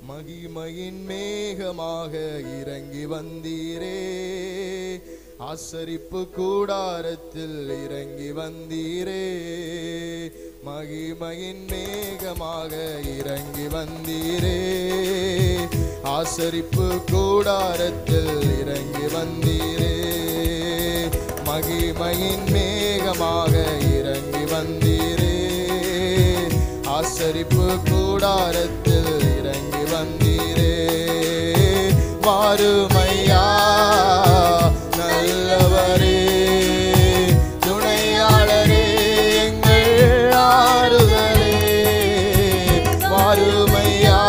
மகிமையின் மேகமாக இறங்கி வந்தீரே, ஆசரிப்பு கூடாரத்தில் இறங்கி வந்தீரே. மகிமையின் மேகமாக இறங்கி வந்தீரே, ஆசரிப்பு கூடாரத்தில் இறங்கி வந்தீரே. மகிமையின் மேகமாக இறங்கி வந்தீரே, ஆசரிப்பு கூடாரத்தில் இறங்கி வந்தீரே. வாருமையா நல்லவரே, துணையாளரே, எங்கள் ஆறுதலே. வாருமையா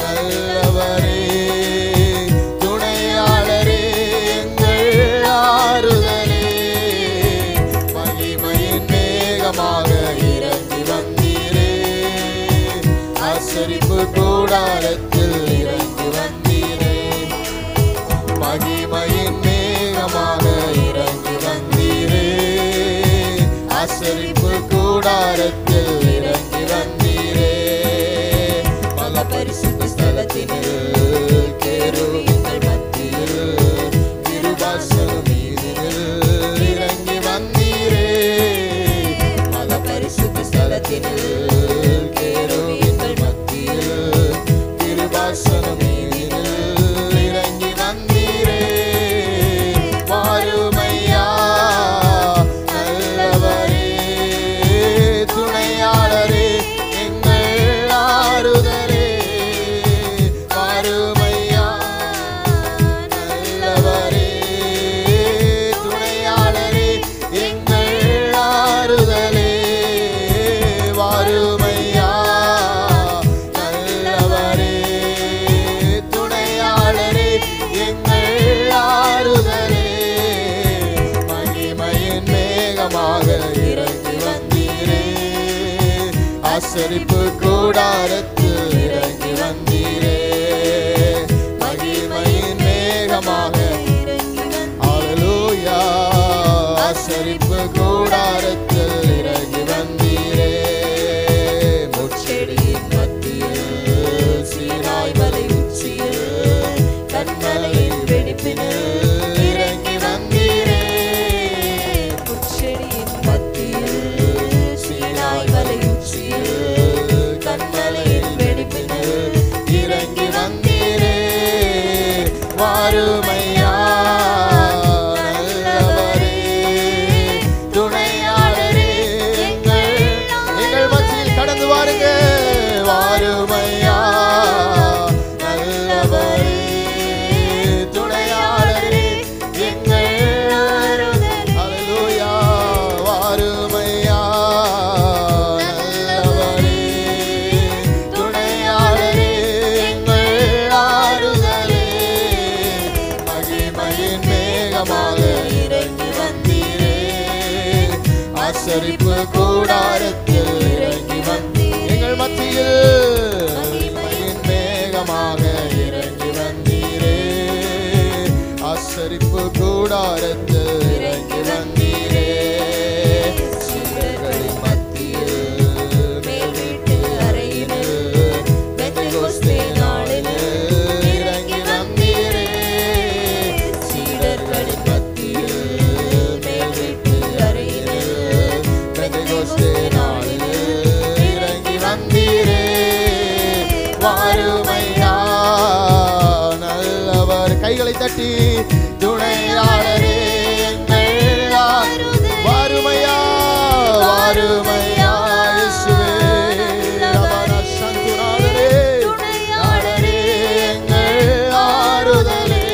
நல்லவரே, துணையாளரே, எங்கள் ஆறுதலே. மகிமையின் மேகமாக இறங்கி வந்தீரே, ஆசரிப்பு கூடாரத்தில் இறங்கி வந்தீரே. மகிமையின் மேகமாக இறங்கி வந்தீரே, ஆசரிப்பு கூடாரத்தில் இறங்கி வந்தீரே. பல பரிசுத்த ஸ்தலத்தினில் கேருபீன்கள் மத்தியில் கிருபாசனம் மீதினில் இறங்கி வந்தீரே. பல பரிசுத்த ஸ்தலத்தினில் கேருபீன்கள் மத்தியில் கிருபாசனம் மீதினில் இறங்கி வந்தீரே. வாருமையா நல்லவரே, துணையாளரே, எங்கள் ஆறுதலே. வாருமையா நல்லவரே, துணையாளரே, எங்கள் ஆறுதலே. வாருமையா நல்லவரே, துணையாளரே, எங்கள் ஆறுதலே. மகிமையின் மேகமாக இறங்கி வந்தீரே, ஆசரிப்பு கூடாரத்தில் இறங்கி வந்தீரே. மகிமையின் மேகமாக ஹல்லேலூயா, ஆசரிப்பு கூடாரத்தில் இறங்கி வந்தீரே. முட்செடியின் மத்தியில் சீனாய் மலை உச்சியில் கன்மலையின் வெடிப்பினில் இறங்கி வந்தீரே. முட்செடியின் மத்தியில் சீனாய் மலை உச்சியில் கன்மலையின் வெடிப்பினில் இறங்கி வந்தீரே. வாருமையா நல்லவரே, துணையாளரே, எங்கள் மத்தியில் கடந்து வாருங்க. வாருமையா நல்லவரே, துணையாளரே, எங்கள் ஹல்லேலூயா. வாருமையா நல்லவரே, துணையாளரே, எங்கள் ஆறுதலே. மகிமையின் மேகமாக இறங்கி வந்தீரே, ஆசரிப்பு கூடாரத்தில் இறங்கி வந்தீரே. எங்கள் மத்தியில் மகிமையின் மேகமாக இறங்கி வந்தீரே, ஆசரிப்பு கூடாரத்தில் இறங்கி வந்தீரே. சீடர்களின் மத்தியில் மேல் வீட்டு அறையினில் பெந்தெகோஸ்தே நாளினில் இறங்கி வந்தீரே. சீடர்களின் மத்தியில் மேல் வீட்டு அறையினில் பெந்தெகோஸ்தே நாளினில் இறங்கி வந்தீரே. வாருமையா நல்லவர், கைகளை தட்டி துணையாளரே, எங்கள் வாருமையா. வாருமையா இயேசுவே, ரபர சந்துநாதரே, நாடரே, எங்கள் ஆறுதலே.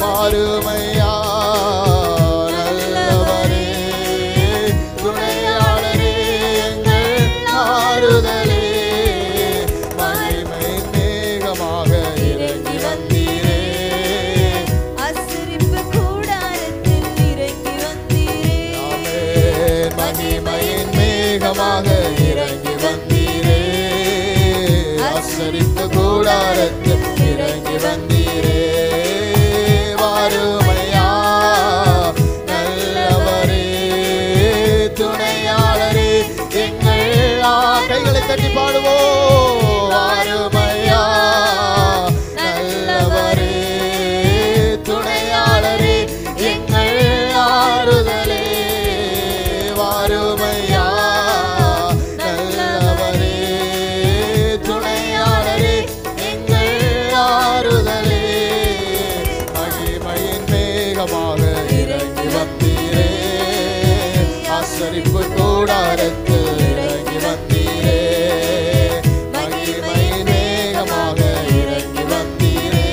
வாருமையா நல்லவரே, துணையாளரே, எங்கள் ஆறுதலே. மகிமையின் மேகமாக இறங்கி வந்தீரே, ஆசரிப்பு கூடாரத்தில் இறங்கி வந்தீரே. ஆமென். மகிமையின் மேகமாக இறங்கி வந்தீரே, ஆசரிப்பு கூடாரத்தில் இறங்கி வந்தீரே. வாருமையா நல்லவரே, துணையாளரே, எங்கள் கைகளை தட்டி பாடுவோம். வாரு கூடாரத்தில் இறங்கி வந்தீரே மகிமையின் மேகமாக இறங்கி வந்தீரே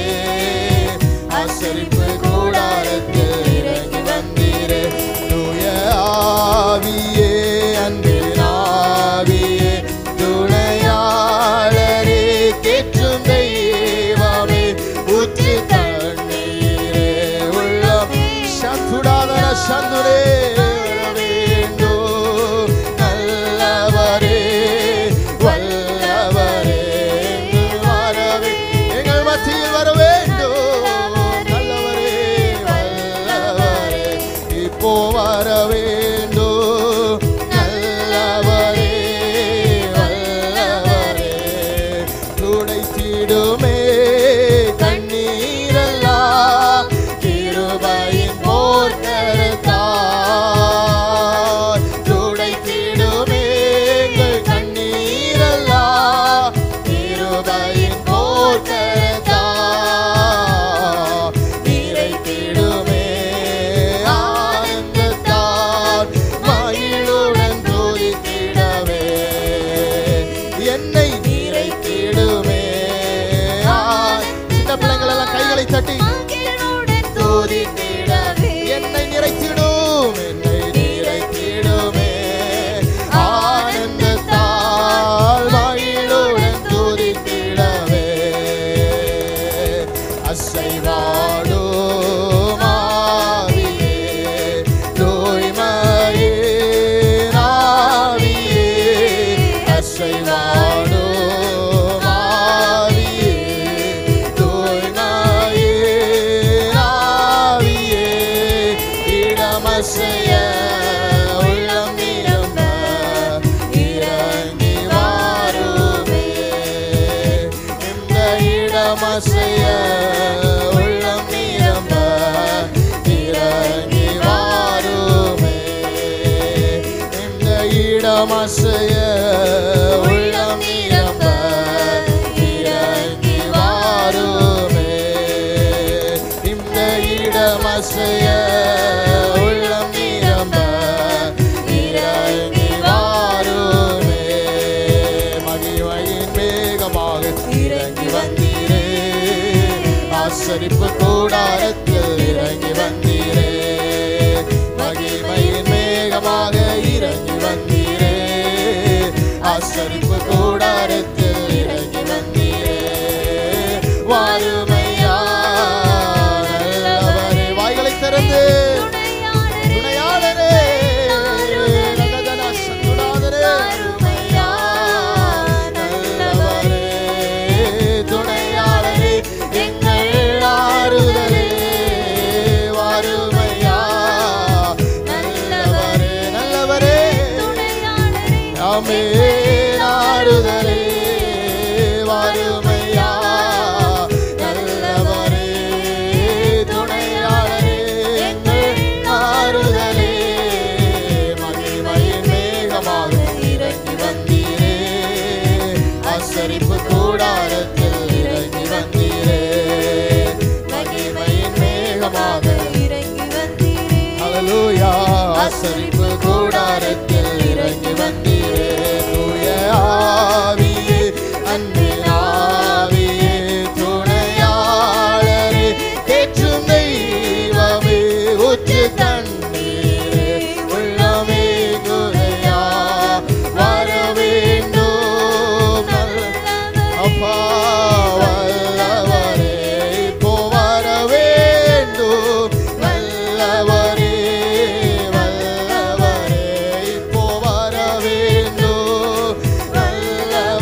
ஆசரிப்பு கூடாரத்தில் இறங்கி வந்தீரே தூய ஆவியே அன்பின் ஆவியே துணையாளரே கேற்றும் தெய்வமே ஊற்று தண்ணீரே உள்ளம் சந்துடாதன சந்துரே இடமசைய உள்ளம் நிரம்ப இறங்கி வாருமே இந்த இடமசைய உள்ளம் நிரம்ப இறங்கி வாருமே மகிமையின் மேகமாக இறங்கி வந்தீரே ஆசரிப்பு கூடாரத்தில் இறங்கி வந்தீரே மகிமையின் மேகமாக இறங்கி வந்தீரே ஆசரிப்பு கூடாரத்தில் இறங்கி வந்தீரே வாருமையா நல்லவரே வாய்களை திறந்து துணையாளரே ரகதன சந்துடாதரே வாருமையா நல்லவரே துணையாளரே எங்கள் ஆறுதலே வாருமையா நல்லவரே நல்லவரே ஆமே ஆறுதலே வாருமையா நல்லவரே துணையாளரே எங்கள் ஆறுதலே மகிமையின் மேகமாக இறங்கி வந்தீரே ஆசரிப்பு கூடாரத்தில் இறங்கி வந்தீரே மகிமையின் மேகமாக இறங்கி வந்தீரே ஹல்லேலூயா ஆசரிப்பு கூடாரத்தில் இறங்கி வந்தீரே தூய ஆவியே அன்பின் ஆவியே துணையாளரே தேற்றும் தெய்வமே ஊற்று தண்ணீரே உள்ளமே குறையா வர வேண்டும் அப்பா வல்லவரே இப்போ வர வேண்டும் வல்லவரே வல்லவரே இப்போ வர வேண்டும் வல்லவரே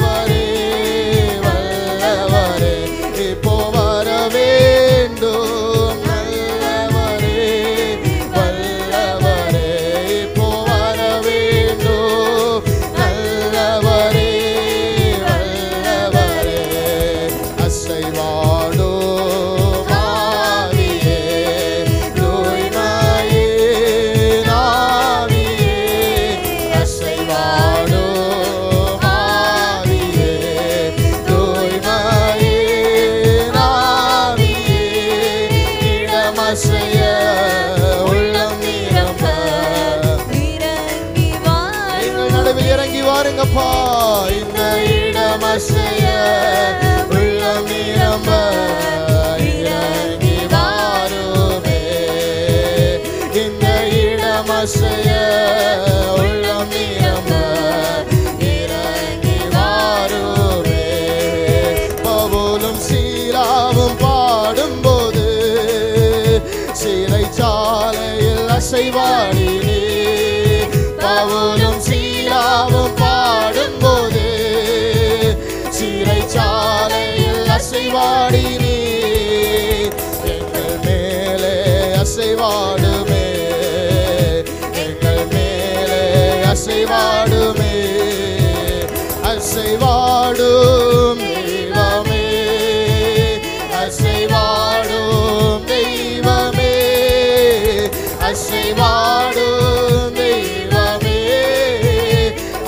அசைவாடும் தெய்வமே,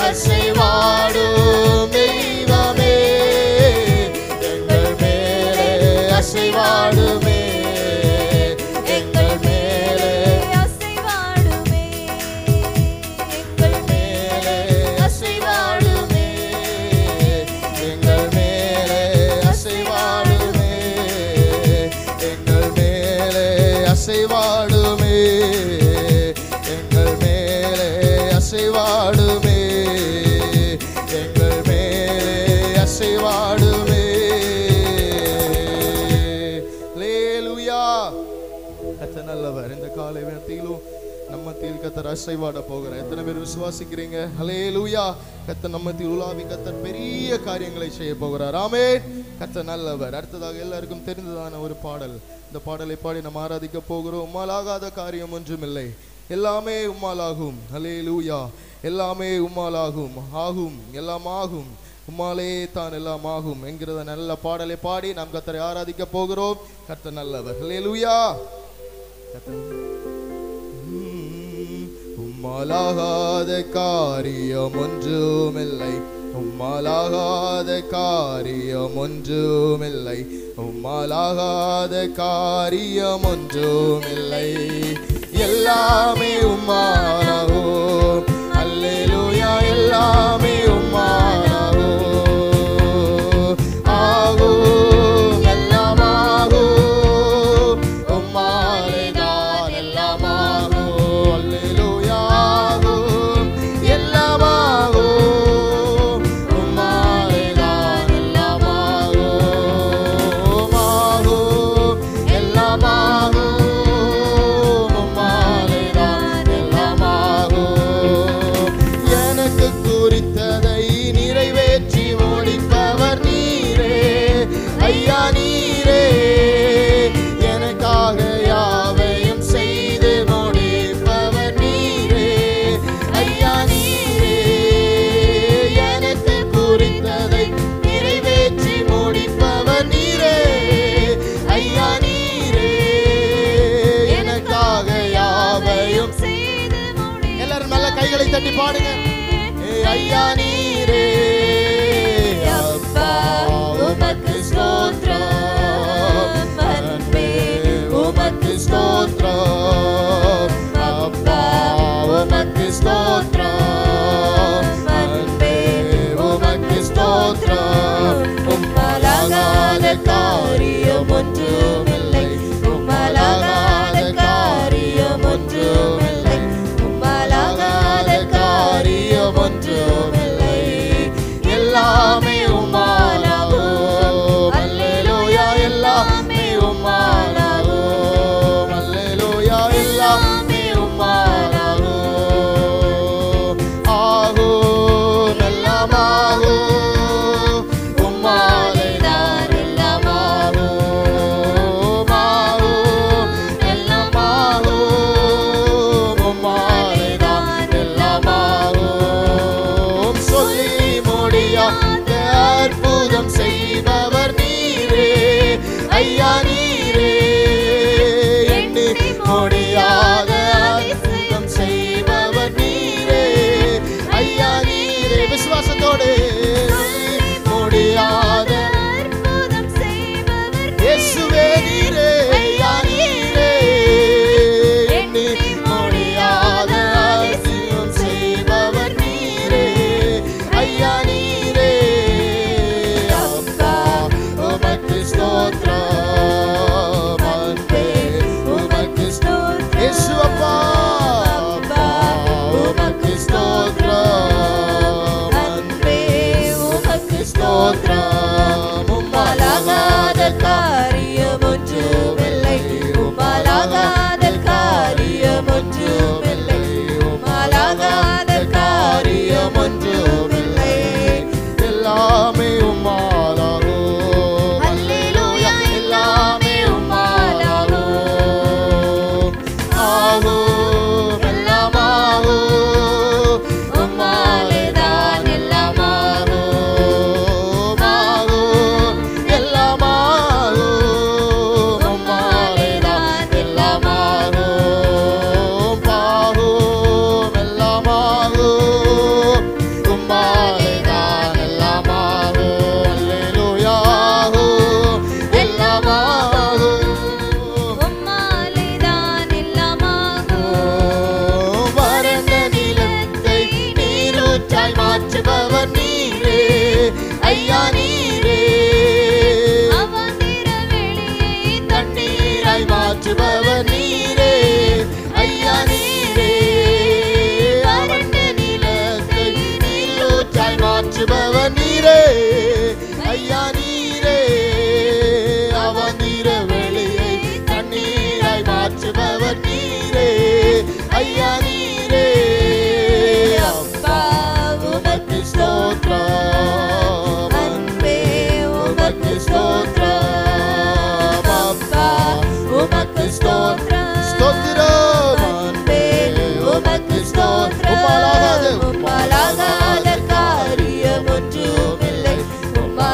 அசைவாடும் தெய்வமே, எங்கள் மேலே அசைவாடுமே, எங்கள் மேலே அசைவாடுமே, எங்கள் மேலே அசைவாடுமே, எங்கள் மேலே அசைவாடுமே, எங்கள் மேலே அசைவாடுமே, எங்கள் மேலே அசைவாடுமே, எங்கள் மேலே அசைவாடுமே. அல்லேலூயா. கர்த்தர் நல்லவர். இந்த காலை வேளையிலும் நம்ம மத்தியில் கர்த்தர் அசைவாட போகிறார். எத்தனை பேர் விசுவாசிக்கிறீங்க? அல்லேலூயா. கர்த்தர் நம்ம மத்தியில் உலாவி கர்த்தர் பெரிய காரியங்களை செய்ய போகிறார். ஆமென். கர்த்தர் நல்லவர். அடுத்ததாக எல்லாருக்கும் தெரிந்ததான ஒரு பாடல். இந்த பாடலை பாடி நம்ம ஆராதிக்க போகிறோம். உம்மாலாகாத காரியம் ஒன்றுமில்லை, எல்லாமே உம்மாலாகும். அல்லேலூயா. எல்லாமே உம்மாலாகும், ஆகும், எல்லாம் ஆகும், உம்மாலே தான் எல்லாம் ஆகும் என்கிறத நல்ல பாடலை பாடி நாம் கர்த்தரை ஆராதிக்க போகிறோம். கர்த்தர் நல்லவர். அல்லேலூயா. உம்மாலாகாத காரியம் ஒன்றுமில்லை, உம்மாலாகாத காரியம் ஒன்றுமில்லை, உம்மாலாகாத காரியம் ஒன்றுமில்லை, எல்லாமே உம்மாலாகும். அல்லேலூயா. எல்லாமே உம்மாலாகும், ஆகும், எல்லாம் ஆகும், உம்மாலே தான் எல்லாம் ஆகும். அல்லேலூயா. ஆகும், எல்லாம் ஆகும், உம்மாலே தான் எல்லாம் ஆகும், ஆகும், எல்லாம் ஆகும், உம்மாலே தான் எல்லாம் ஆகும். எனக்கு குறித்ததை நிறைவேற்றி முடிப்பவர் நீரே, ஐயா நீரே, எனக்காக யாவையும் செய்து முடிப்பவர் நீரே, ஐயா நீரே, எனக்கு குறித்ததை நிறைவேற்றி முடிப்பவர் நீரே, ஐயா நீரே, எனக்காக யாவையும் செய்து முடி. எல்லாரும் நல்ல கைகளை தட்டி பாடுங்க. ஐயா நீரே, அப்பா உமக்கு ஸ்தோத்திரம், அன்பே உமக்கு ஸ்தோத்திரம், அப்பா உமக்கு ஸ்தோத்திரம், அன்பே உமக்கு ஸ்தோத்திரம். உம்மாலாகாத காரியம் ஒன்றுமில்லை, உம்மாலாகாத காரியம் ஒன்றுமில்லை, உம்மாலாகாத காரியம் ஒன்றுமில்லை,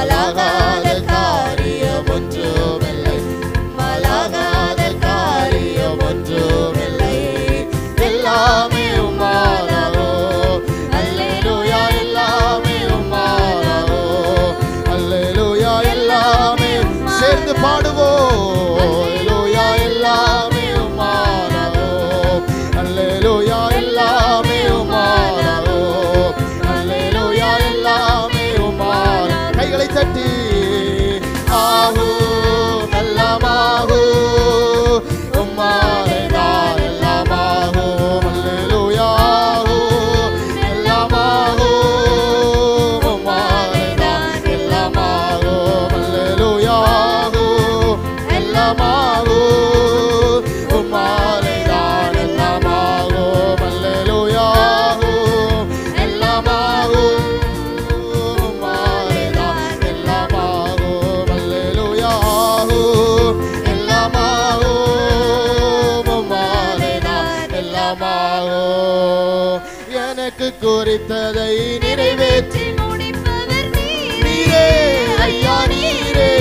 உம்மாலாகாத காரியம் ஒன்றுமில்லை, உம்மாலாகாத காரியம் ஒன்றுமில்லை. எல்லாமே உம்மாலாகோ, அல்லேலூயா, எல்லாமே உம்மாலாகோ, அல்லேலூயா, எல்லாமே சேர்ந்து பாடுவோம். அல்லேலூயா, எல்லாமே உம்மாலாகோ, அல்லேலூயா, எல்லாமே உம்மாலாகோ, அல்லேலூயா, எல்லாமே உம்மாலா. கைகளை தட்டி ஆகும் எல்லாமாகும், உம்மாலேதான் எல்லாமாகும். அல்லேலூயா, எல்லாமாகும், உம்மாலேதான் எல்லாமாகும். அல்லேலூயா, எல்லாமாகும், உம்மாலேதான் எல்லாமாகும். அல்லேலூயா, எல்லாமாகும், உம்மாலேதான் எல்லாமாகும். அல்லேலூயா, எல்லாமாகும், உம்மாலேதான் எல்லாமாகும். எனக்கு குறித்ததை நிறைவேற்றி முடிப்பவர் நீரே, ஐயா நீரே,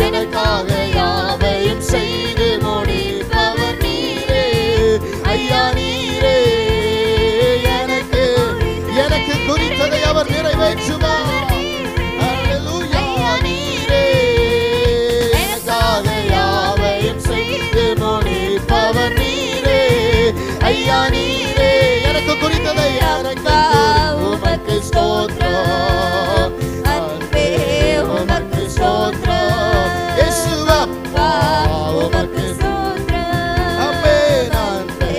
எனக்காக யாவையும் செய்து முடிப்பவர் நீரே, ஐயா நீரே, எனக்கு எனக்கு குறித்ததை அவர் நிறைவேற்றுவார். அல்லேலூயா, நீரே, எனக்காக யாவையும் செய்து முடிப்பவர் நீரே, ஐயா நீரே, எனக்கு குறித்ததை எனக்கு உமக்கு ஸ்தோத்திரம், அன்பே உமக்கு ஸ்தோத்திரம். இயேசுவப்பா உமக்கு ஸ்தோத்திரம். ஆமென். அன்பே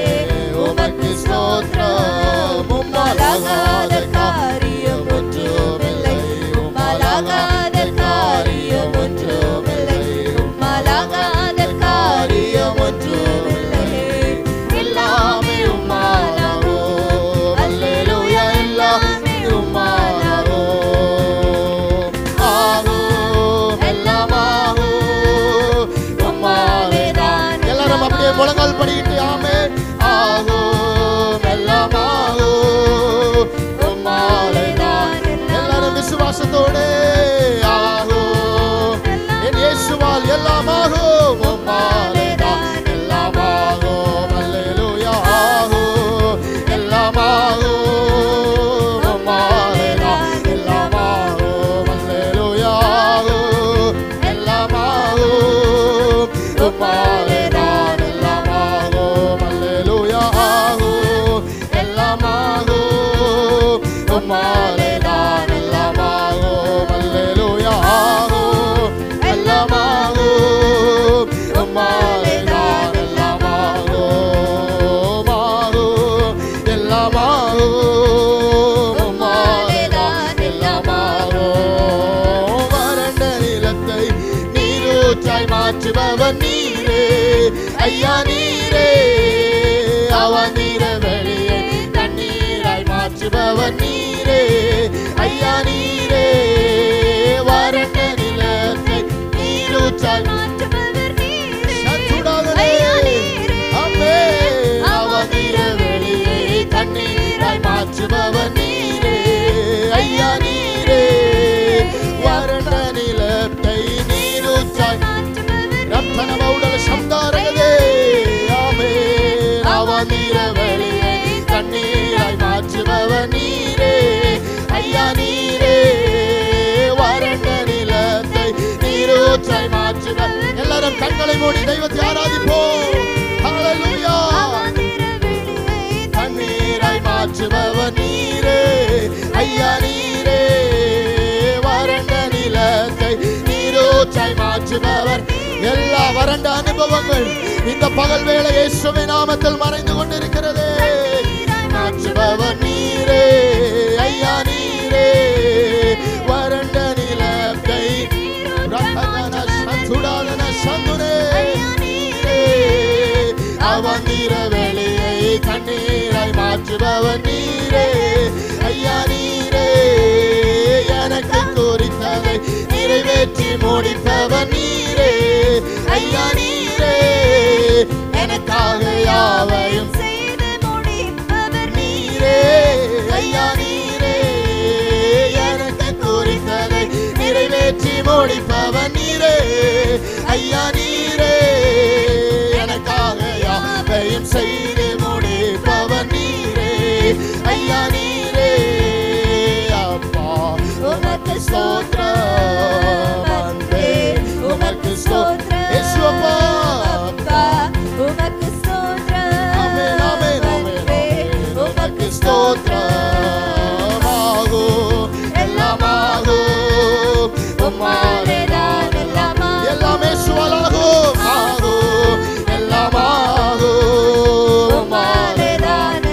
உமக்கு ஸ்தோத்திரம். உம்மாலாகாத காரியம் ஒன்றுமில்லை, உம்மாலாகாத காரியம் ஒன்றுமில்லை, உம்மாலாகாத காரியம் ஒன்றுமில்லை. எல்லாமே உம்மாலாகோ, அல்லேலூயா, எல்லாமே உம்மாலாகோ. ஆகும், எல்லாமாகும், உம்மாலேதான். எல்லாரும் அப்படியே முழங்கால் படிக்கிட்டு ஆமென். ஆகும், எல்லாமாகும், உம்மாலேதான். எல்லாரும் விசுவாசத்தோடு ஆகும், என் இயேசுவால் எல்லாமாகும். உம்மாலேதான் எல்லாமாகும். அல்லேலூயா, ஆகும், எல்லாமாகும், உம்மாலேதான் எல்லாமாகும். அல்லேலூயா, ஆகும், எல்லாமாகும், உம்மாலேதான் எல்லாமாகும். அல்லேலூயா, ஆகும், எல்லாமாகும், உம்மாலேதான் எல்லாமாகும். அல்லேலூயா, ஆகும், எல்லாமாகும், உம்மாலேதான் எல்லாமாகும். ஆகும், எல்லாமாகும், உம்மாலேதான் எல்லாமாகும். வறண்ட நிலத்தை நீரூற்றாய் மாற்றுபவர் நீரே, ஐயா நீரே, அவநீர வெளியை தண்ணீராய் மாற்றுபவர் நீரே, ஐயா நீரே, வறண்ட நிலத்தை நீரூற்றாய் மாற்றுபவர் நீரே, சத்துடாதே. ஐயா நீரே, ஆமென். அவநீர வெளியை தண்ணீராய் மாற்றுபவர் நீரே, ஐயா நீரே, வறண்ட நிலத்தை நீரூற்றாய் மாற்றுபவர் ரத்தன மௌடல சப்தாரகதே. ஆமென். அவநீர வெளியை தண்ணீராய் மாற்றுபவர் நீரே, ஐயா நீரே, வறண்ட நிலத்தை நீரூற்றாய் மாற்றுபவர். எல்லாரும் கண்களை மூடி தெய்வத்தை ஆராதிப்போம். ஹல்லேலூயா. தண்ணீராய் மாற்றுபவர் நீரே, ஐயா நீரே, வறண்ட நிலத்தை நீரூற்றாய் மாற்றுபவர். எல்லா வறண்ட அனுபவங்கள் இந்த பகல் வேளை இயேசுவின் நாமத்தில் மறைந்து கொண்டிருக்கிறது. மாற்றுபவர் நீரே, ஐயா நீரே, வறண்ட நிலத்தை ரத்தன சந்துடாதன சந்துரே நீரே, அவநீர வெளியை தண்ணீராய் மாற்றுபவர் நீரே, ஐயா நீரே, எனக்கு குறித்ததை நிறைவேற்றி முடிப்பவர் நீரே, ஐயா நீரே, எனக்காக யாவையும் செய்து முடிப்பவர் நீரே, ஐயா நீரே, எனக்கு குறித்ததை முடிப்பவர் நீரே ஐயா நீரே எனக்காக யாவையும் செய்து முடிப்பவர் நீரே ஐயா நீரே அப்பா உமக்கு ஸ்தோத்திரம் அன்பே உமக்கு ஸ்தோத்திரம் இயேசுவா அப்பா உமக்கு ஸ்தோத்திரம் ஆமென் ஆமென் ஆமென் உமக்கு ஸ்தோத்திரம் ஆகோ எல்லாமாகோ உம்மாலே தான் எல்லாமே சுவலாகோ ஆகோ எல்லாமாகோ உம்மாலே தான்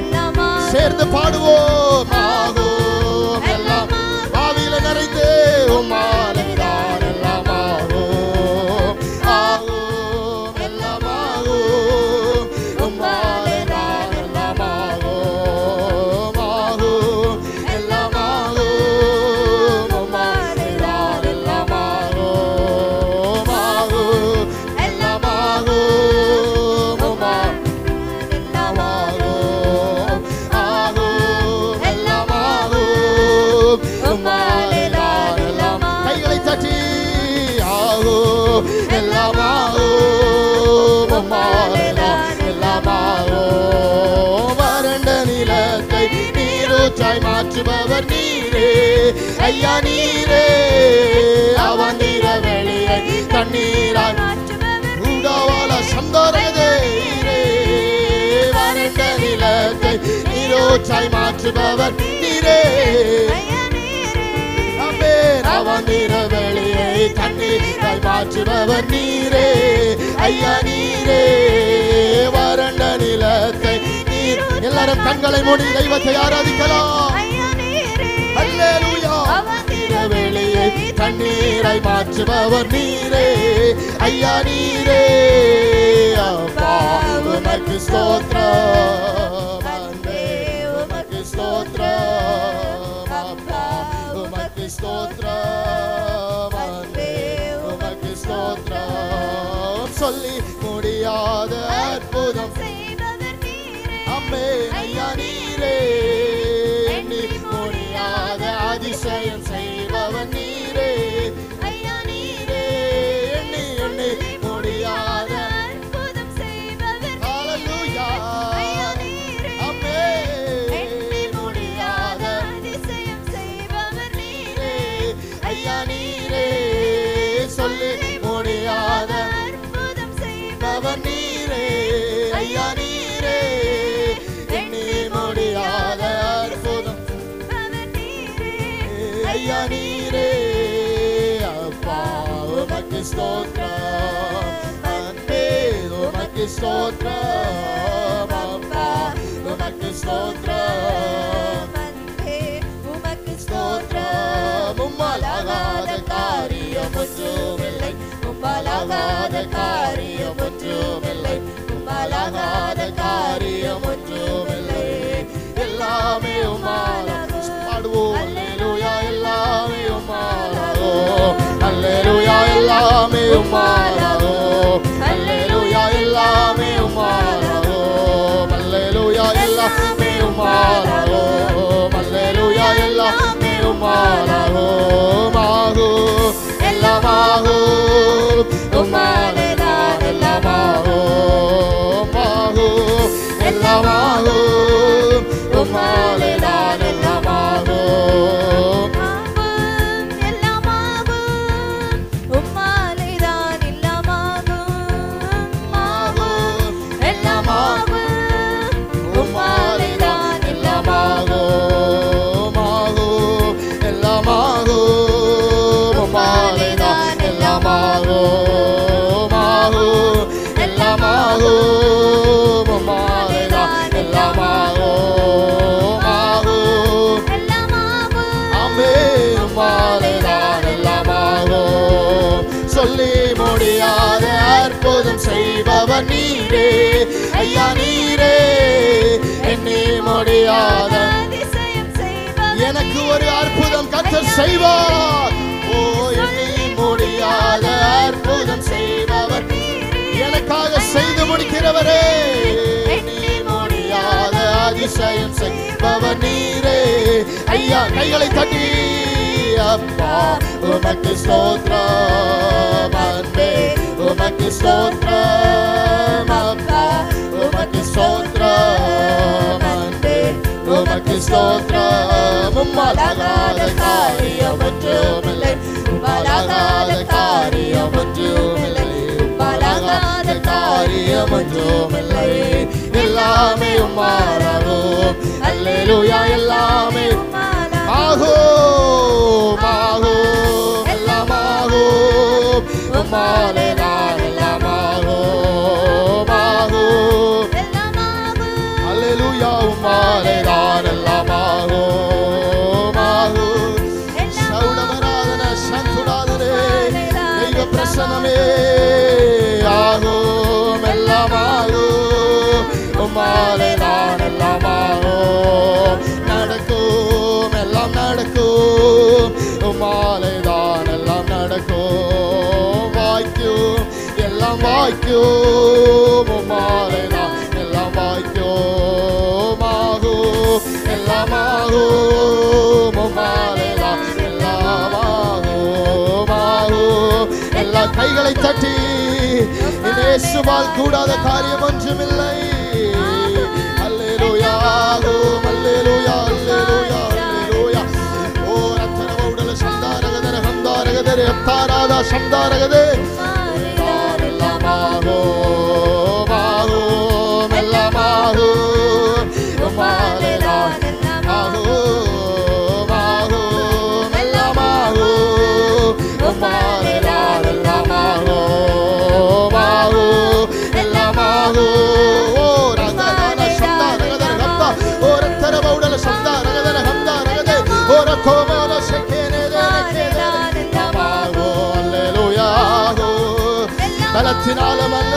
சேர்ந்து பாடுவோம் ஆகோ எல்லாம் ஆவியில நிறைந்து உம்மாலே தான் எல்லாமாகோ ஆகோ எல்லாமாகோ உம்மாலே தான் எல்லாமாகோ ஆகோ எல்லாமாகோ உம்மாலே தான் எல்லாமாகோ ஆகோ எல்லாமாகோ உம்மாலே கைகளை தட்டி ஆகோ எல்லாமாகோ உம்மாலே எல்லாமாகோ வறண்ட நிலத்தை நீரூற்றாய் மாற்றுபவர் நீரே ஐயா நீரே அவந்திர வெளியை தண்ணீராய் உடாவால சந்தோரதே வறண்ட நிலத்தை நீரூற்றாய் மாற்றுபவர் நீரே அவந்திர வெளியை தண்ணீராய் மாற்றுபவர் நீரே ஐயா நீரே வறண்ட நிலத்தை நீர் எல்லாரும் கண்களை மூடி தெய்வத்தை ஆராதிக்கலாம் அல்லேலூயா அவந்திர வெளியை தண்ணீராய் மாற்றுபவர் நீரே ஐயா நீரே அப்பா உமக்கு ஸ்தோத்திரம் அன்பே உமக்கு ஸ்தோத்திரம் அப்பா உமக்கு ஸ்தோத்திரம் அன்பே உமக்கு ஸ்தோத்திரம் சொல்லி முடியாத அற்புதம் அம்மே ஐயா நீரே எண்ணி முடியாத அதிசயம் செய்பவர் நீரே ஐயா நீரே எண்ணி எண்ணி முடியாத ஹல்லேலூயா அம்மே எண்ணி முடியாத ஐயா நீரே சொல்லி முடியாத பவர் நீரே ஐயா நீரே எண்ணி முடியாத அற்புதம் ஐயா நீரே அப்பா உமக்கு ஸ்தோத்திரம் அன்பே உமக்கு ஸ்தோத்திரம் அப்பா உமக்கு ஸ்தோத்திரம் ஸ்தோத்திரம் உம்மாலாகாத காரியம் ஒன்றுமில்லை உம்மாலாகாத காரியம் ஒன்றுமில்லை உம்மாலாகாத காரியம் ஒன்றுமில்லை எல்லாமே உம்மாலா பாடுவோம் அல்லேலூயா எல்லாமே உம்மாலாகோ அல்லேலூயா எல்லாமே உம்மாலாகோ அல்லேலூயா எல்லாமே உம்மாலாகோ அல்லேலூயா எல்லாமே உம்மாலாகோ அல்லேலூயா எல்லாமே உம்மாலாகோ மாகோ எல்லாமாகோ உம்மாலே தான் எல்லாமாகோ மாகோ எல்லாமாகோ உம்மாலே தான் எல்லாமாகோ சொல்லி முடியாத அற்புதம் செய்பவர் நீரே ஐயா நீரே எண்ணி முடியாத எனக்கு ஒரு அற்புதம் கர்த்தர் செய்வார் ஓ எண்ணி முடியாத அற்புதம் செய்பவர் எனக்காக செய்து முடிக்கிறவரே எண்ணி முடியாத அதிசயம் செய்பவர் நீரே ஐயா கைகளை தட்டி அப்பா உமக்கு ஸ்தோத்திரம் அன்பே உமக்கு ஸ்தோத்திரம் அப்பா உமக்கு ஸ்தோத்திரம் அன்பே உமக்கு ஸ்தோத்திரம் உம்மாலாகாத காரியம் ஒன்றுமில்லை உம்மாலாகாத காரியம் ஒன்றுமில்லை உம்மாலாகாத காரியம் ஒன்றுமில்லை எல்லாமே உம்மாலாகும் அல்லேலூயா எல்லாமே ஆகும் ஆகும் எல்லாம் ஆகும் உம்மாலே தான் எல்லாம் ஆகும் ஆகும் அல்லேலூயா உம்மாலே தான் எல்லாம் ஆகும் ஆகும் சௌடவராதன சந்துடாதனே தெய்வ பிரசன்னமே ஆகும் எல்லாம் ஆகும் உம்மாலே தான் எல்லாம் ஆகும் நடக்கும் எல்லாம் நடக்கும் உம்மாலே தான் எல்லாம் நடக்கும் வாய்க்கும் எல்லாம் வாய்க்கும் உம்மாலே தான் எல்லாம் வாய்க்கும் ஆகும் எல்லாம் ஆகும் உம்மாலே தான் எல்லாம் ஆகும் ஆகும் எல்லா கைகளை தட்டி இயேசுவால் கூடாத காரியம் ஒன்றுமில்லை அல்லேலூயா அல்லேலூயா அல்லேலூயா அல்லேலூயா ஓ ரத்தரவ உடல சந்தாரகதர ஹந்தாரகதர அத்தாராதா சந்தாரகதே எல்லாம் ஆகும் ஆகும் எல்லாம் ஆகும் உம்மாலே தான் ஆகும் ஆகும் எல்லாம் ஆகும் உம்மாலே தான் எல்லாம் ஆகும் ஆகும் எல்லாம் ஆகும் ஓ ரத்தரவ சந்தாரகதர ஹந்தா ஓ ரத்தரவ உடல சந்தாரகதர ஹந்தாரகதே ஓ ரகோமல செகேனேதே எல்லாம் ஆகும் அல்லேலூயா பலத்தினாலும் அல்ல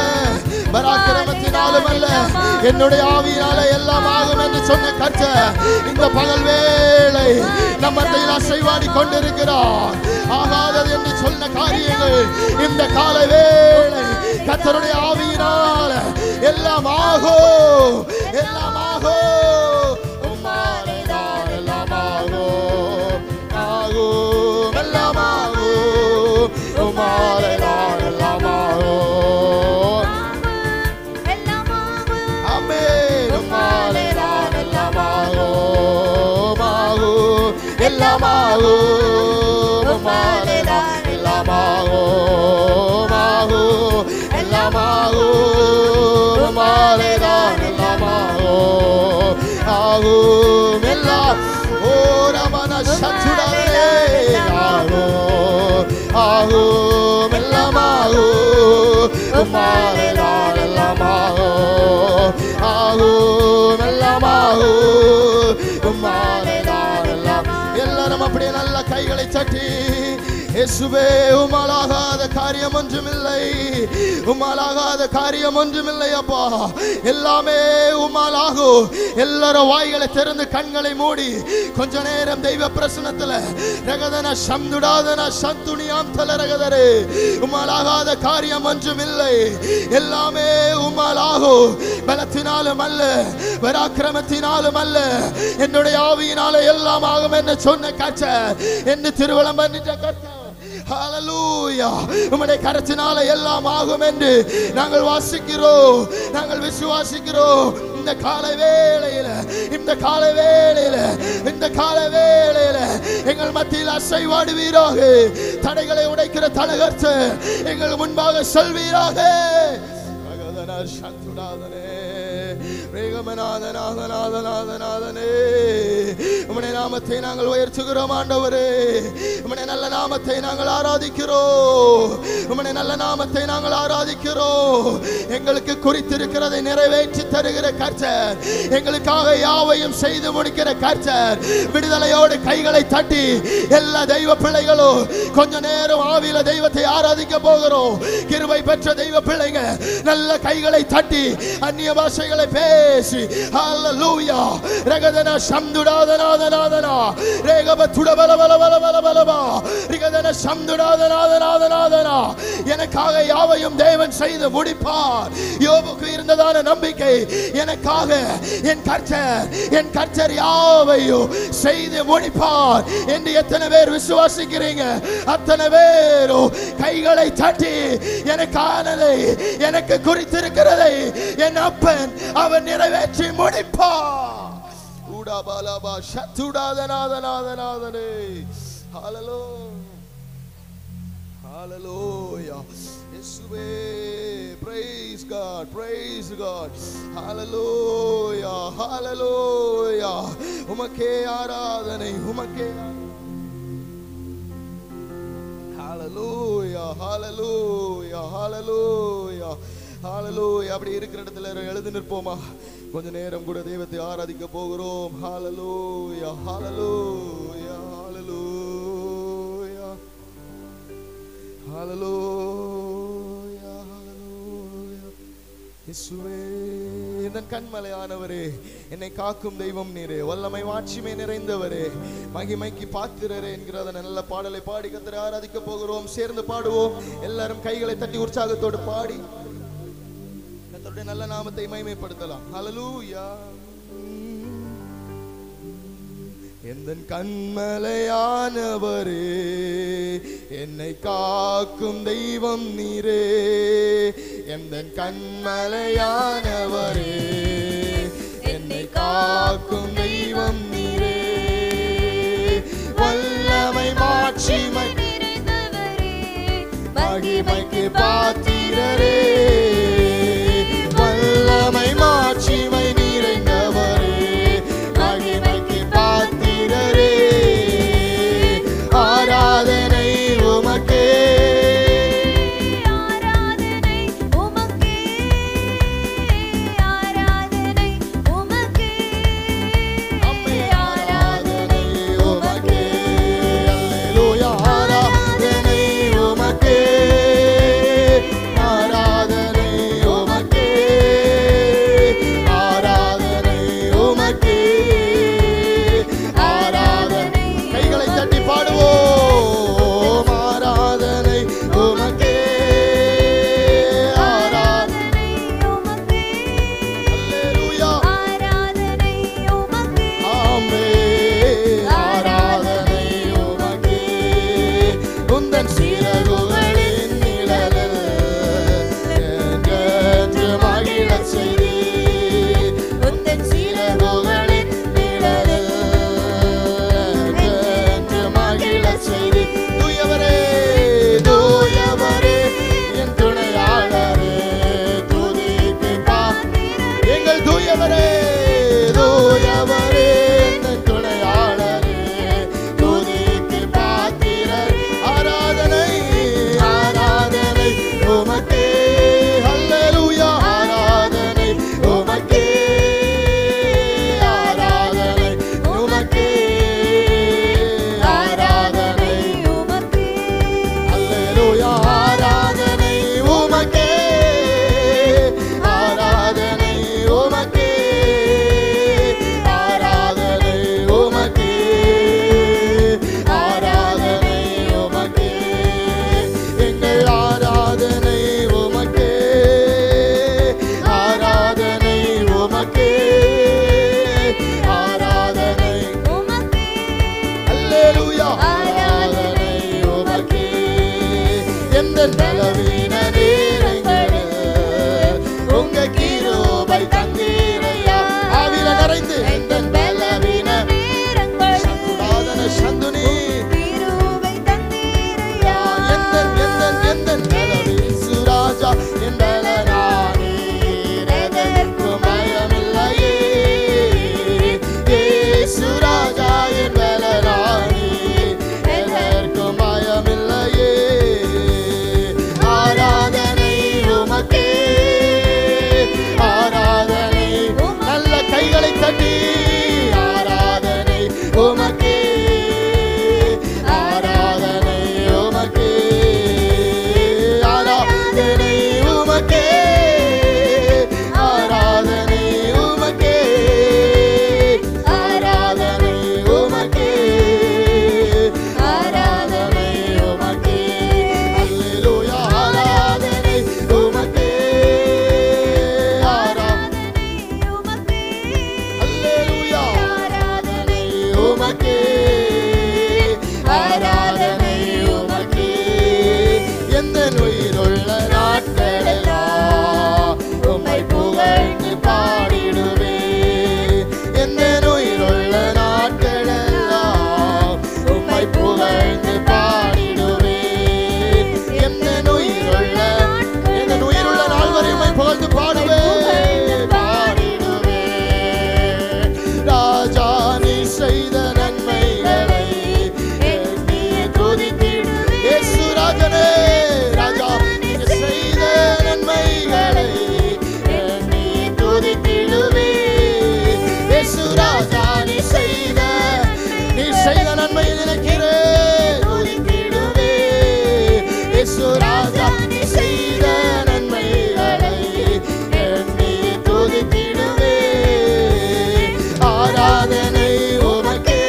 பராக்கிரமத்தினாலும் அல்ல என்னுடைய ஆவியினால எல்லாம் ஆகும் என்று சொன்ன கர்த்தர் இந்த பகல் வேளை நம்ம மத்தியில் அசைவாடி கொண்டிருக்கிறார் ஆகாதது என்று சொன்ன காரியங்கள் இந்த கால வேளை கர்த்தருடைய ஆவியினால எல்லாம் ஆகும் எல்லாம் ஆகும் உம்மாலே தான் எல்லாம் ஆகும் ஆகும் எல்லாம் ஆகும் உம்மாலே தான் எல்லாம் ஆகும் ஆமென் உம்மாலே தான் எல்லாம் ஆகும் ஆகும் எல்லாம் ஆகும் உம்மாலே தான் எல்லாம் ஆகும் ஆகும் எல்லாம் ஆகும் உம்மாலே தான் எல்லாம் ஆகும் ஆகும் எல்லாம் ஓ ரமண சத்துடாதே ஆகும் ஆகும் எல்லாம் ஆகும் உம்மாலே தான் எல்லாம் ஆகும் ஆகும் எல்லாம் ஆகும் உம்மாலே தான் எல்லாம் எல்லாரும் அப்படியே நல்ல கைகளை தட்டி இயேசுவே உம்மாலாகாத காரியம் ஒன்றுமில்லை உம்மாலாகாத காரியம் ஒன்றுமில்லை அப்பா எல்லாமே உம்மாலாகும் எல்லாரும் வாய்களை திறந்து கண்களை மூடி கொஞ்ச நேரம் தெய்வ பிரசன்னத்துல ரகதன சம்துடாதன சந்துனியாம் தல ரகதரே உம்மாலாகாத காரியம் ஒன்றுமில்லை எல்லாமே உம்மாலாகும் பலத்தினாலும் அல்ல பராக்கிரமத்தினாலும் அல்ல என்னுடைய ஆவியினால எல்லாம் ஆகும் என்று சொன்ன கர்த்தர் என்று திருவலம் பண்ணிட்ட கர்த்தர் ஹalleluya உம்முடைய கரத்தினால எல்லாம் ஆகும் என்று நாங்கள் வாசிக்கிறோம் நாங்கள் விசுவாசிக்கிறோம் இந்த கால வேளையில எங்கள் மத்தியில் அசைவாடுவீராக தடைகளை உடைக்கிற தலகர்த்தர் எங்கள் முன்பாக செல்வீராக உம்முடைய நாமத்தை நாங்கள் உயர்த்துகிறோம் ஆண்டவரே உம்முடைய நல்ல நாமத்தை நாங்கள் ஆராதிக்கிறோம் உம்முடைய நல்ல நாமத்தை நாங்கள் ஆராதிக்கிறோம் எங்களுக்கு குறித்திருக்கிறதை நிறைவேற்றி தருகிற கர்த்தர் எங்களுக்காக யாவையும் செய்து முடிக்கிற கர்த்தர் விடுதலையோடு கைகளை தட்டி எல்லா தெய்வ பிள்ளைகளும் கொஞ்ச நேரம் ஆவியில தெய்வத்தை ஆராதிக்க போகிறோம் கிருபை பெற்ற தெய்வ பிள்ளைங்க நல்ல கைகளை தட்டி அந்நிய பாஷைகளை பேசி பேசி ஹalleluya ரகதன சம்துடாதநாதநாதனா ரேகபதுட பலபலபலபலபலபா ரகதன சம்துடாதநாதநாதநாதனா எனக்காக யாவையும் தேவன் செய்து முடிப்பார். யோபுக்கு இருந்ததான நம்பிக்கை எனக்காக என் கர்த்தர் யாவையும் செய்து முடிப்பார் என்று எத்தனை பேர் விசுவாசிக்கிறீங்க? அத்தனை பேரும் கைகளை தட்டி எனக்கானதை எனக்கு குறித்திருக்கிறதை என் அப்பன் அவன் நிறைவேற்றி முடிப்பார். ஊடாபாலாபா சத்துடாதநாதநாதநாதனே ஹalleluya hallelujah இயேசுவே praise God hallelujah hallelujah உமக்கே ஆராதனை உமக்கே hallelujah hallelujah hallelujah hallelujah அப்படி இருக்கிற இடத்துல எழுந்து நிற்போமா? கொஞ்ச நேரம் கூட தெய்வத்தை ஆராதிக்க போகிறோம். hallelujah hallelujah hallelujah hallelujah hallelujah இயேசுவே என் கண்மலையானவரே, என்னை காக்கும் தெய்வம் நீரே, வல்லமை மாட்சிமை நிறைந்தவரே, மகிமைக்கு பாத்திரரே என்கிற நல்ல பாடலை பாடி கர்த்தரை ஆராதிக்க போகிறோம். சேர்ந்து பாடுவோம். எல்லாரும் கைகளை தட்டி உற்சாகத்தோடு பாடி கர்த்தருடைய நல்ல நாமத்தை மகிமைப்படுத்தலாம். ஹல்லேலூயா. எந்தன் கண்மலையானவரே, என்னை காக்கும் தெய்வம் நீரே, எந்தன் கண்மலையானவரே, என்னை காக்கும் தெய்வம் நீரே, வல்லமை மாட்சிமை நிறைந்தவரே, மகிமைக்கு பாத்திரரே, வல்லமை மாட்சிமை நிறைந்தவரே, மகிமைக்கு பாத்திரரே, ஆராதனை உமக்கே, ஆராதனை உமக்கே, ஆராதனை உமக்கே, அம்மே ஆராதனை உமக்கே, அல்லேலூயா ஆராதனை உமக்கே, ஆராதனை உமக்கே, ஆராதனை உமக்கே, ஆராதனை. கைகளை தட்டி பாடுவோம். ஆராதனை உமக்கே, ஆராதனை உமக்கே, அல்லேலூயா ஆராதனை உமக்கே, ஆமென் ஆராதனை உமக்கே, உந்தன் சிறகுகளின் நிழலில் என்றென்று மகிழச் செய்தீர், உந்தன் சிறகுகளின் நிழலில் என்றென்று மகிழச் செய்தீர். தூயவரே தூயவரே என் துணையாளரே, துதிக்கு பாத்திரரே, எங்கள் தூயவரே தூயவரே என் துணையாளரே, துதிக்கு பாத்திரர், ஆராதனை ஆராதனை உமக்கே, அல்லேலூயா ஆராதனை உமக்கே, ஆராதனை உமக்கே, ஆராதனை உமக்கே, அல்லேலூயா ஆராதனை உமக்கே, ஆராதனை உமக்கே, ஆராதனை உமக்கே, ஆராதனை உமக்கே, எங்கள் ஆராதனை உமக்கே, ஆராதனை உமக்கே, ஆராதனை உமக்கே, அல்லேலூயா ஆராதனை உமக்கே, எந்தன் பலவீன நேரங்களில் உங்க கிருபை தந்தீரையா, ஆவில நிறைந்து எந்தன் பலவீன சந்துடாதன சந்துனி கிருபை தந்தீரையா, எந்தன் பலவீன சுராஜா என் பலனானீர், எதற்கு பயமில்லையே, ஏசுராஜா என் பலனானீர், எதற்கு பயமில்லையே, ஆராதனை உமக்கே, ஆராதனை நல்ல கைகளை தட்டி ஆராதனை உமக்கே, ஆராதனை உமக்கே, ஆராதனை உமக்கே, ஆராதனை உமக்கே, இயேசு ராஜா நீ செய்த நன்மைகளை எண்ணி துதித்திடுவே. ஆராதனை உமக்கே,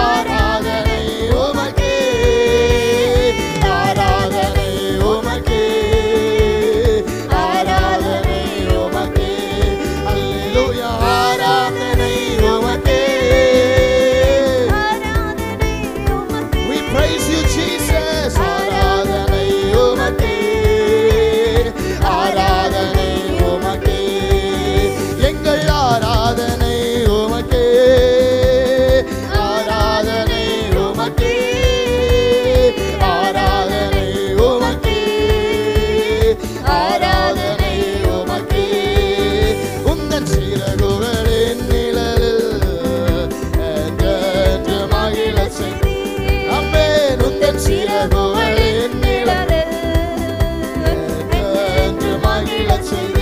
ஆராதனை உமக்கே, ஆராதனை உமக்கே, ஆராதனை உமக்கே. அல்லேலூயா. ஆராதனை உமக்கே. We praise you Jesus. ஆராதனை உமக்கே, ஆராதனை உமக்கே, எங்கள் ஆராதனை உமக்கே, ஆராதனை உமக்கே, ஆராதனை உமக்கே, ஆராதனை உமக்கே. உந்தன் சிறகுகளின் நிழலில் என்றென்று மகிழச் செய்தீர். ஆமென். உந்தன் சிறகுகளின் நிழலில் என்றென்று மகிழச் செய்தீர்.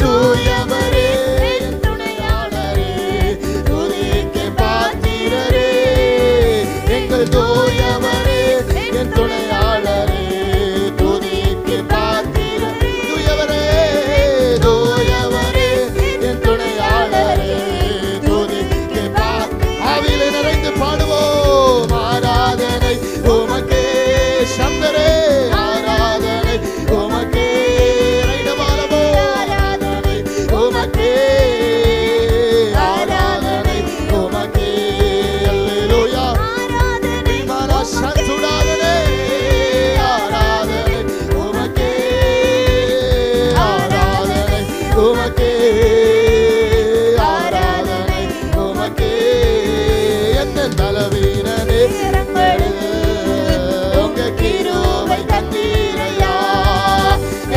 தூயவரே என் துணையாளரே, துதிக்கு பாத்திரரே, எங்கள் தூயவரே என் துணையாளரே, துதிக்கு பாத்திரரே. தூயவரே, தூயவரே என் துணையாளரே, துதிக்கு ஆவியிலே நிறைந்து பாடுவோம். ஆராதனை உமக்கே சந்தரே, ஆராதனை உமக்கே ரைடபாலமோ, ஆராதனை உமக்கே, ஆராதனை உமக்கே. அல்லேலூயா. விமான சத்துடாதனே, ஆராதனை உமக்கே, ஆராதனை உமக்கே, ஆராதனை உமக்கே. எந்த பலவீன நேரங்களில் உங்க கிருபை தந்தீரையா,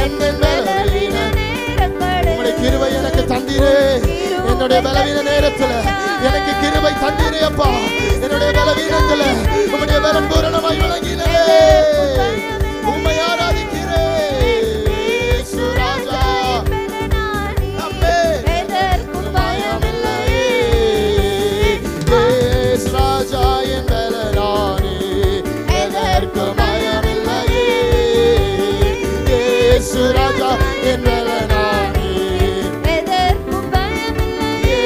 எந்த பலவீன உங்களுடைய கிருபை எனக்கு தந்தீரே. என்னுடைய பலவீன நேரத்துல எனக்கு கிருபை தந்தீரே அப்பா. என்னுடைய பலவீனத்துல உம்முடைய பலம் பூரணமாய் விளங்கினே. உம்மை ஆராதிக்கிறேன் இயேசு ராஜா. ஆமென். எதற்கும் பயமில்லையே. இயேசு ராஜா என் பலனானே, எதற்கும் பயமில்லையே. இயேசு ராஜா என் பலனானே, எதற்கும் பயமில்லையே.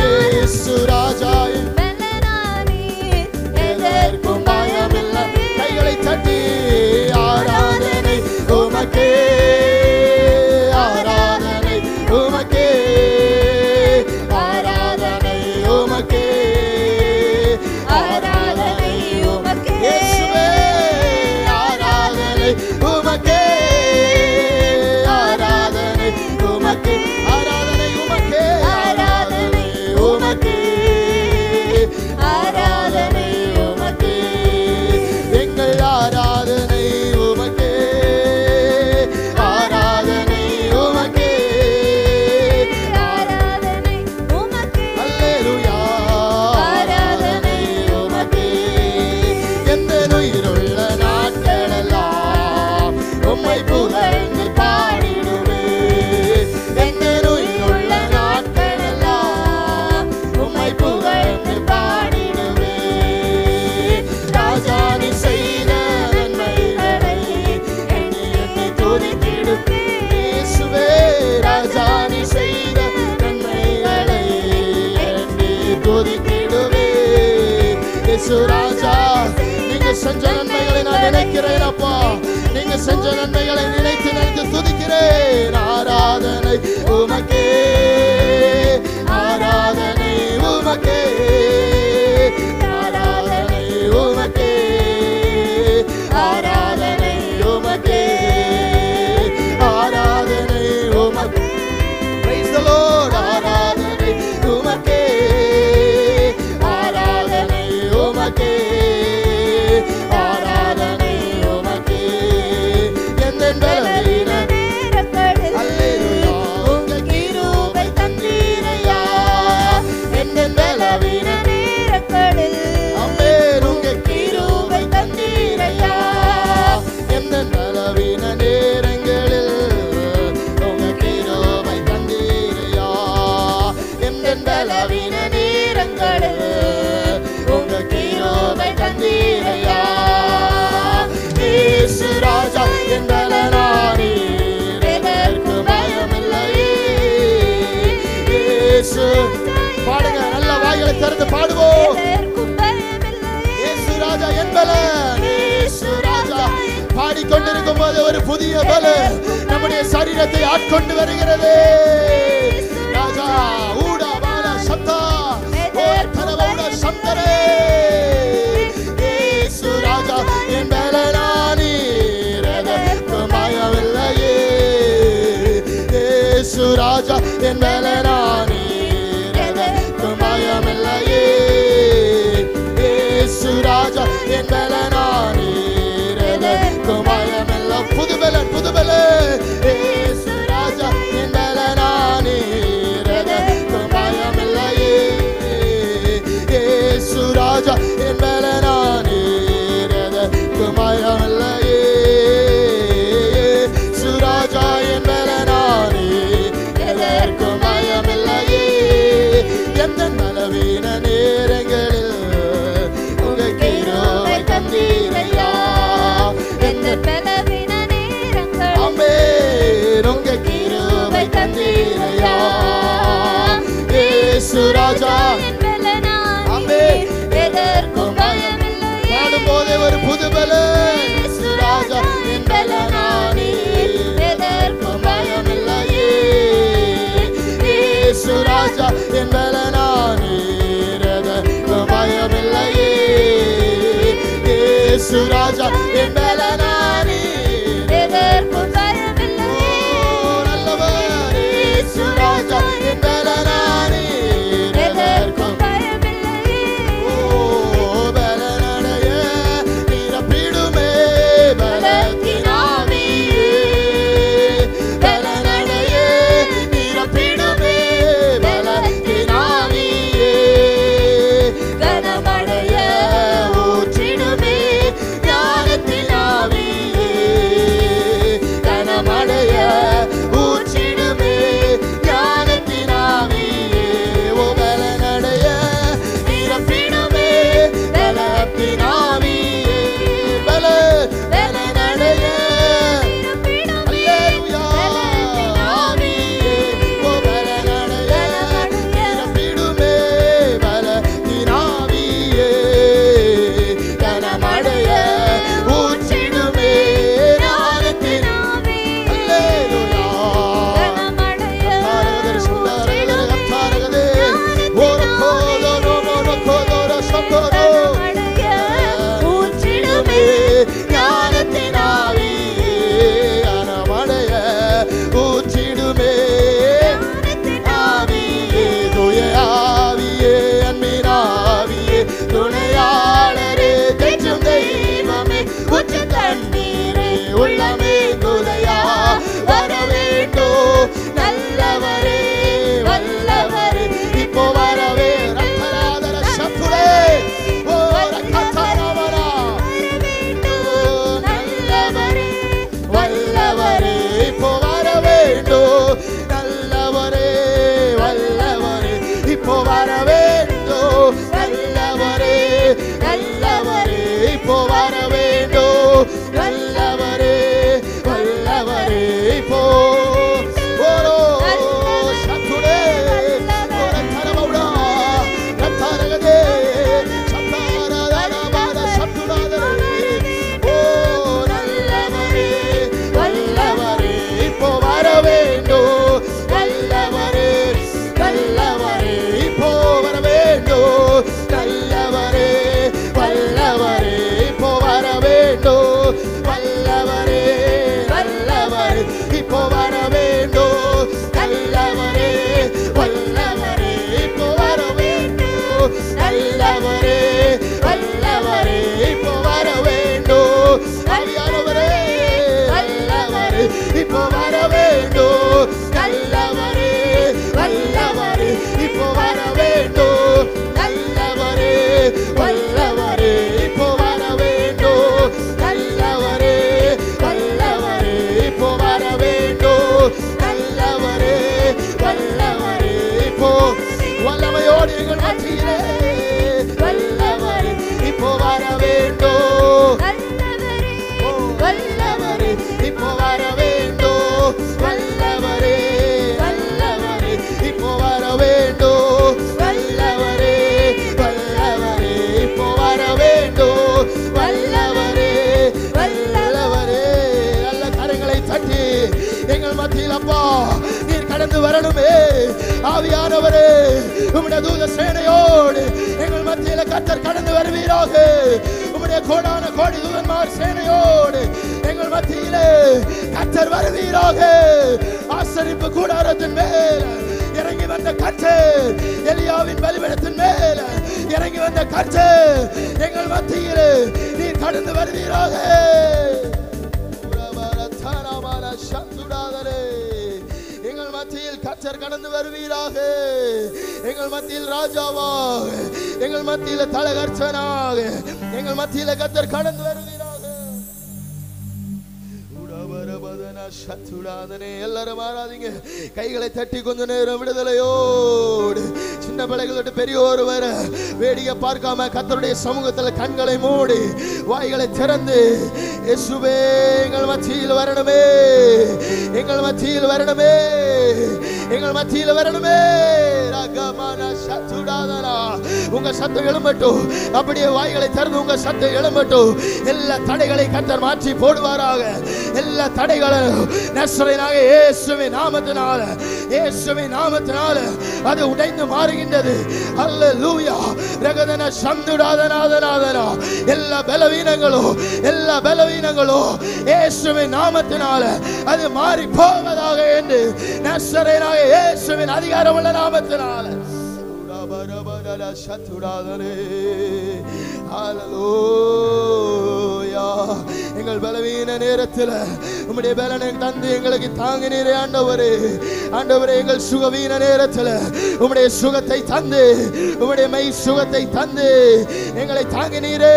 இயேசு ராஜா என் பலனானே, எதற்கும் பயமில்லை. கைகளை தட்டி ஆராதனை உமக்கே, ஆராதனை உமக்கே, ஆராதனை உமக்கே, ஆராதனை உமக்கே. இயேசுவே, ஆராதனை உமக்கே, ஆராதனை உமக்கே, ஆராதனை உமக்கே, ஆராதனை உமக்கே, ஆராதனை உமக்கே, எங்கள் ஆராதனை உமக்கே, ஆராதனை உமக்கே, ஆராதனை உமக்கே. அல்லேலூயா. ஆராதனை உமக்கே. எந்த உயிருள்ள நாட்களெல்லாம் உம்மை புகழ்ந்து பாடிடுவே. எந்த உயிருள்ள நாட்களெல்லாம் உம்மை புகழ்ந்து பாடிடுவே. ராஜா நீ செய்த நன்மைகளை எண்ணி எண்ணி துதித்திடுவே. இயேசுவே, ராஜா நீ செய்த நன்மைகளை எண்ணி துதித்திடுவே. இயேசு ராஜா, நீங்க செஞ்ச நன்மைகளை நான் நினைக்கிறேன் அப்பா. நீங்க செஞ்ச நன்மைகளை நினைத்து நினைத்து துதிக்கிறேன். ஆராதனை உமக்கே, ஆராதனை உமக்கே, ஆராதனை உமக்கே, ஆராதனை உமக்கே, ஆராதனை உமக்கே. Praise the Lord. ஆராதனை உமக்கே, ஆராதனை உமக்கே, ஆராதனை உமக்கே. எந்த பலவீன நேரங்களில் அல்லேலூயா. உங்க கிருபை தந்தீரையா. எந்த பலவீன நேரங்களில் ராஜா என் பலன், இயேசு ராஜா. பாடிக்கொண்டிருக்கும் போது ஒரு புதிய பலன் நம்முடைய சரீரத்தை ஆட்கொண்டு வருகிறது. ராஜா ஊடா பால சத்தா ஓர் கரவௌட சந்தரே, இயேசு ராஜா என் பலனானி மாயவில்லையே, இயேசு ராஜா என் பலனானி மாயமில்லையே, இயேசு ராஜா என் பலனானி மாயமில்லை. புது பலன் புது பலன், இயேசு ராஜா என் பலனானி மாயமில்லையே, இயேசு ராஜா என் பலனானி மாயமில்லையே, இயேசு ராஜா என் பலனானி எதற்கும் மாயமில்லையே. எந்த பலவீன நேரங்களில் உங்க கிருபை தந்தீரையா, எந்த பலவீன நேரங்கள் ஆமென் உங்க கிருபை தந்தீரையா, இயேசு ராஜா ஆமென் எதற்கும் பயமில்லை. பாடும்போதே ஒரு புது பலன், இயேசு ராஜா என் பலனானி எதற்கும் பயமில்லையே, இயேசு ராஜா என் பலனானி எதற்கும் பயமில்லையே, இயேசு ராஜா என் பலனானி எதற்கும் பயமில்லை. நல்லவர், இயேசு ராஜா என் பலனானி எதற்கும் பயமில்லை. பலனடைய நிரப்பிடுமே பலத்தினாவியே, பலனடைய நிரப்பிடுமே பலத்தினாவியே, கனமடைய ஊற்றிடுமே ஞானத்தினாவியே, கனமடைய ஊற்றிடுமே ஞானத்தினாவியே, ஓ பலனடைய நிரப்பிடுமே பலத்தினாவியே, பலனடைய அல்லேலூயா ஆவியே, ஓ பலனடைய நிரப்பிடுமே பலத்தினாவியே, கனமடைய ஊற்றிடுமே ஞானத்தின் அல்லேலூயா. தாரகதர் சுந்தரகதர் கத்தாரகதே ஓரக்கோதோ ரோமோனக்கோதோர சக்கோரோ ஊற்றிடுமே ஞானத்தினாவியே, கனமடைய ஊற்றிடுமே ஆவியே, தூய ஆவியே அன்பினாவியே, துணையாளரே தேற்றும் தெய்வமே, ஊற்று தண்ணீரே உள்ளமே குலையா வர வேண்டும், நல்லவரே வல்லவரே இப்போ வரவே ரத்தராதர சத்துரே ஓ ரத்தராமரா, நல்லவரே வல்லவரே இப்போ வர வேண்டும், நல்லவரே வல்லவரே இப்போ வர வேண்டும், நல்லவரே நல்லவரே இப்போ வர வேண்டும், நல்லவரே வல்லவரே இப்போ ஓரோ சத்துரே ஓர கரமௌடா ரத்தரகதே சத்தாரதரபாத சத்துராதரே, ஓ நல்லவரே வல்லவரே இப்போ வர வேண்டும், நல்லவரே நல்லவரே இப்போ வர வேண்டும், நல்லவரே வல்லவரே இப்போ வர வேண்டும், வல்லவரே வல்லவரே இப்போ வர வேண்டும், நல்லவரே வல்லவரே இப்போ வர வேண்டும், நல்லவரே வல்லவரே இப்போ வர வேண்டும், ஆவியானவரே வல்லவரே இப்போ வர வேண்டும், நல்லவரே வல்லவரே இப்போ வர வேண்டும், நல்லவரே வல்லவரே இப்போ வர வேண்டும், நல்லவரே வல்லவரே இப்போ வர வேண்டும், நல்லவரே வல்லவரே இப்போ வல்லமையோடு எங்கள் மத்தியிலே வல்லவரே இப்போ வர வேண்டும், வல்லவரே இப்போ வர வேண்டும், வல்லவரே வல்லவரே இப்போ வர வேண்டும், வல்லவரே வல்லவரே இப்போ வர வேண்டும், தகப்பனே, ஆவியானவரே, உம்முடைய தூத சேனையோடு எங்கள் மத்தியில கர்த்தர் கடந்து வருவீராக. உம்முடைய கோடான கோடி தூதன்மார் சேனையோடு எங்கள் மத்தியிலே கர்த்தர் வருவீராக. ஆசரிப்பு கூடாரத்தின் மேல் இறங்கி வந்த கர்த்தர், எலியாவின் பலிபீடத்தின் மேல் இறங்கி வந்த கர்த்தர் எங்கள் மத்தியிலே நீர் கடந்து வருவீராக. எங்கள் மத்தியில் கர்த்தர் கடந்து வருவீராக. எங்கள் மத்தியில் ராஜாவாக, எங்கள் மத்தியில் தலகர்ச்சனாக, எங்கள் மத்தியில் கர்த்தர் கடந்து வருவீராக. எல்லாரும் ஆராதிங்க. கைகளை தட்டி கொஞ்ச நேரம் விடுதலையோடு, சின்ன பிள்ளைகளோடு பெரியோர் வர வேடிக்கை பார்க்காம கர்த்தருடைய சமூகத்தில் கண்களை மூடி வாய்களை திறந்து, இயேசுவே எங்கள் மத்தியில் வரணுமே, எங்கள் மத்தியில் வரணுமே, எங்கள் மத்தியில் வரணுமே. உங்க சத்தம் எழும்பட்டும். அப்படியே வாய்களை திறந்து உங்க சத்தம் எழும்பட்டும். எல்லா தடைகளை கர்த்தர் மாற்றி போடுவாராக. எல்லா தடைகளும் நசரேயனாக இயேசுவின் நாமத்தினால, இயேசுவின் நாமத்தினால அது உடைந்து மாறுகின்றது. அல்லேலூயா. ரகதன சந்துடாதனாதனாதனா எல்லா பலவீனங்களும், எல்லா பலவீனங்களும் இயேசுவின் நாமத்தினால அது மாறி போவதாக என்று நசரேயனாக இயேசுவின் அதிகாரமுள்ள நாமத்தினால. எங்கள் பலவீன நேரத்தில் உம்முடைய பலனை தந்து எங்களுக்கு தாங்கினீரே ஆண்டவரே. ஆண்டவரே, எங்கள் சுகவீன நேரத்தில் உம்முடைய சுகத்தை தந்து, உம்முடைய மெய் சுகத்தை தந்து எங்களை தாங்கினீரே.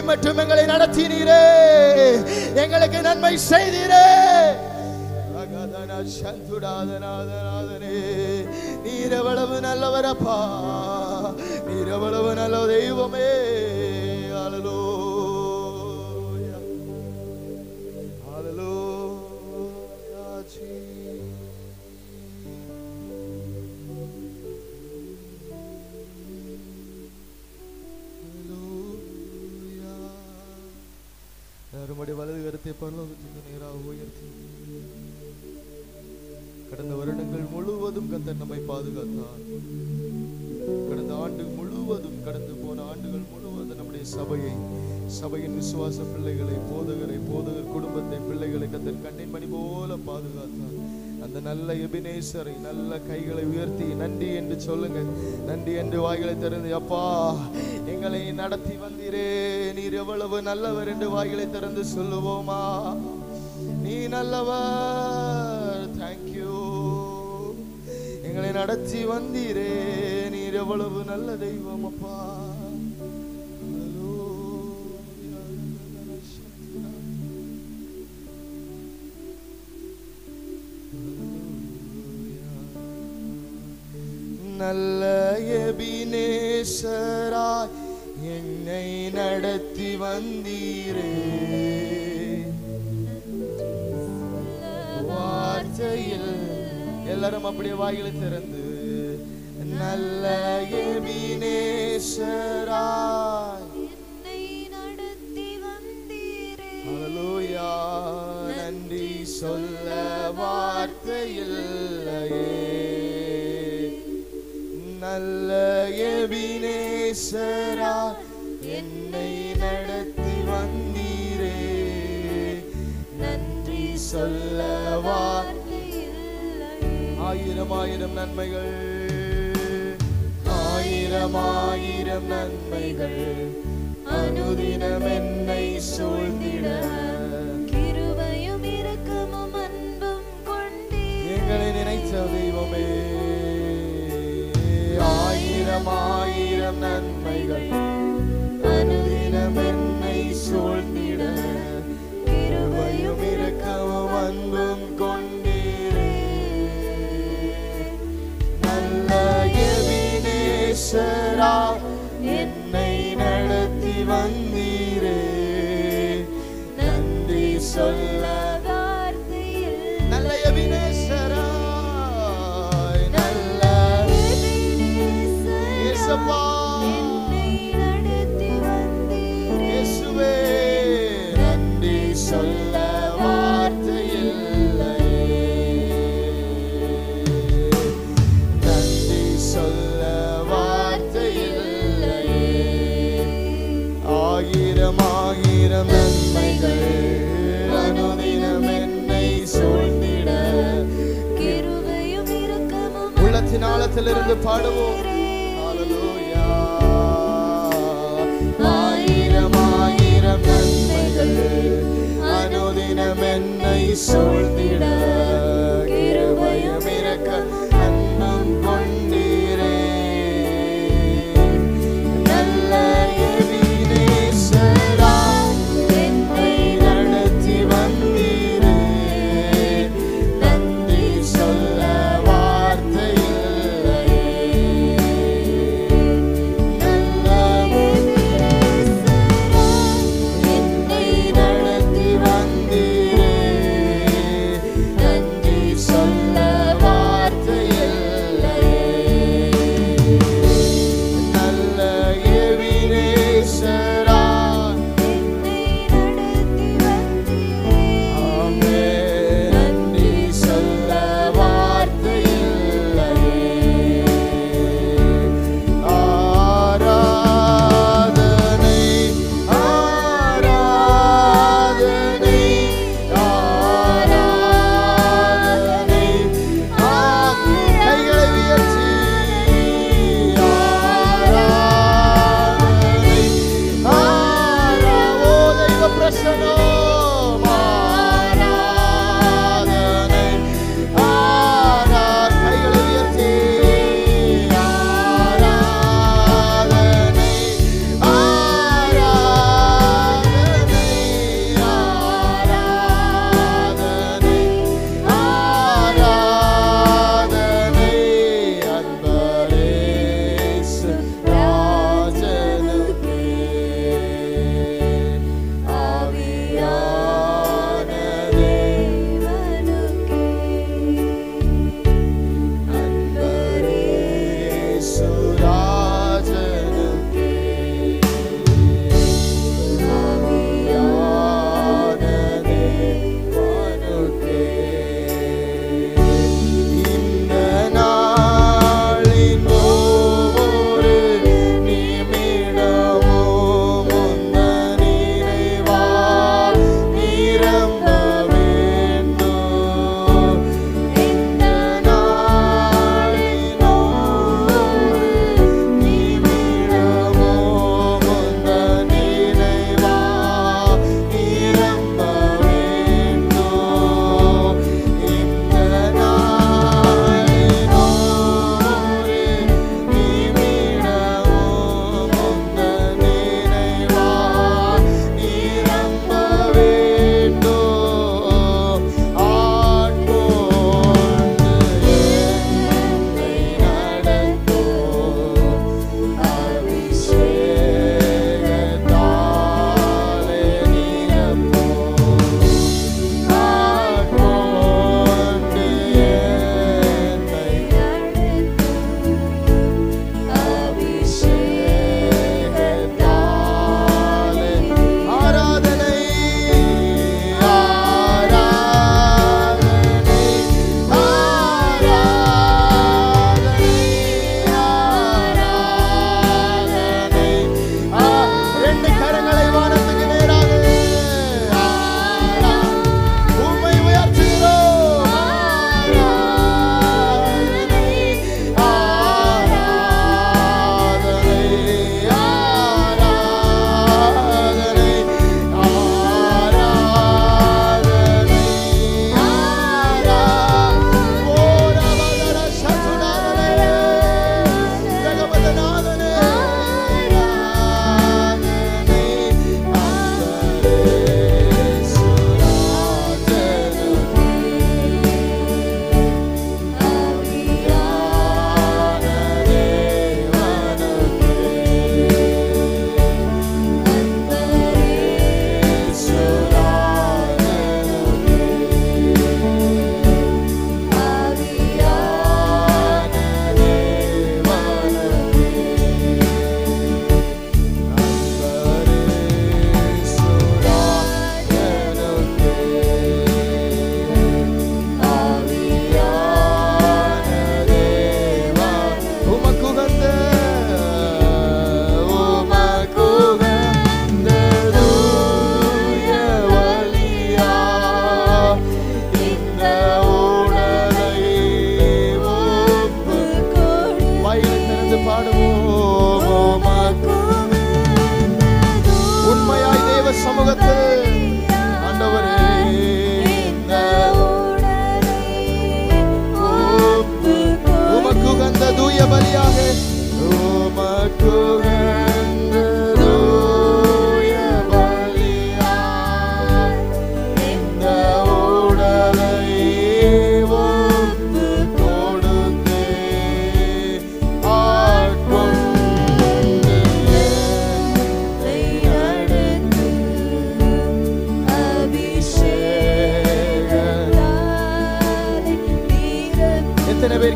இம்மட்டும் எங்களை நடத்தினீரே, எங்களுக்கு நன்மை செய்தீரே. நீர் எவ்வளவு நல்லவரப்பா, நீர் எவ்வளவு நல்ல தெய்வமே. ஹல்லேலூயா, ஹல்லேலூயா. நம்முடைய வலது கருத்தை பரலோகத்துக்கு நேராக உயர்த்தி, கடந்த வருடங்கள் முழுவதும் கர்த்தர் நம்மை பாதுகாத்தார். கடந்த ஆண்டு முழுவதும், கடந்து போன ஆண்டுகள் முழுவதும் நம்முடைய சபையை, சபையின் விசுவாச பிள்ளைகளை, போதகரை, போதகர் குடும்பத்தை, பிள்ளைகளை கர்த்தர் கண்ணின் மணி போல பாதுகாத்தார். அந்த நல்ல எபினேசரை நல்ல கைகளை உயர்த்தி நன்றி என்று சொல்லுங்க. நன்றி என்று வாய்களை திறந்து, அப்பா எங்களை நடத்தி வந்தீரே, நீர் எவ்வளவு நல்லவர் என்று வாய்களை திறந்து சொல்லுவோமா? நீ நல்லவர், தேங்க்யூ. எங்களை நடத்தி வந்தீரே, நீர் எவ்வளவு நல்ல தெய்வம் அப்பா. நல்ல எபினேசராய் என்னை நடத்தி வந்தீரே, வார்த்தையில் எல்லாரும் அப்படியே வாய்களை திறந்து, நல்ல எபினேசராய் என்னை நடத்தி வந்தீரே. ஹல்லேலூயா. நன்றி சொல்ல வார்த்தையில்லையே, நல்ல எபினேசராய் என்னை நடத்தி வந்தீரே, நன்றி சொல்ல ஆயிரம் ஆயிரம் நன்மைகள், ஆயிரம் ஆயிரம் நன்மைகள் அனுதினம் என்னை சூழ்ந்திட, கிருபையும் இரக்கமும் அன்பும் கொண்டீர் எங்களை நினைத்த தெய்வமே. ஆயிரம் ஆயிரம் நன்மைகள் அனுதினம் என்னை சூழ்ந்திட, கிருபையும் இரக்கமும் அன்பும் கொண்டீரே, நல்ல எபினேசராய் என்னை நடத்தி வந்தீரே, நன்றி சொல்ல வார்த்தையில் நல்ல எபினேசராய், நல்ல இயேசுப்பா, என்னை நடத்தி வந்தீர் இயேசுவே, நன்றி சொல்ல வார்த்தையில்லையே. ஆயிரம் நன்மைகள் அனுதினம் என்னை சூழ்ந்திட கிருபையும் இரக்கமும் உள்ளத்தின் ஆழத்திலிருந்து பாடுவோம். ஹல்லேலூயா. ஆயிரம் ஆயிரம் நன்மைகள் அனுதினம் என்னை சூழ்ந்திட கிருபையும் இரக்க அன்பும் கொண்டீரே. நல்ல எபினேசரா என்னை நடத்தி வந்தீரே. நன்றி சொல்ல வார்த்தை இல்லையே. நல்ல எபினேசரா என்னை நடத்தி வந்தீரே.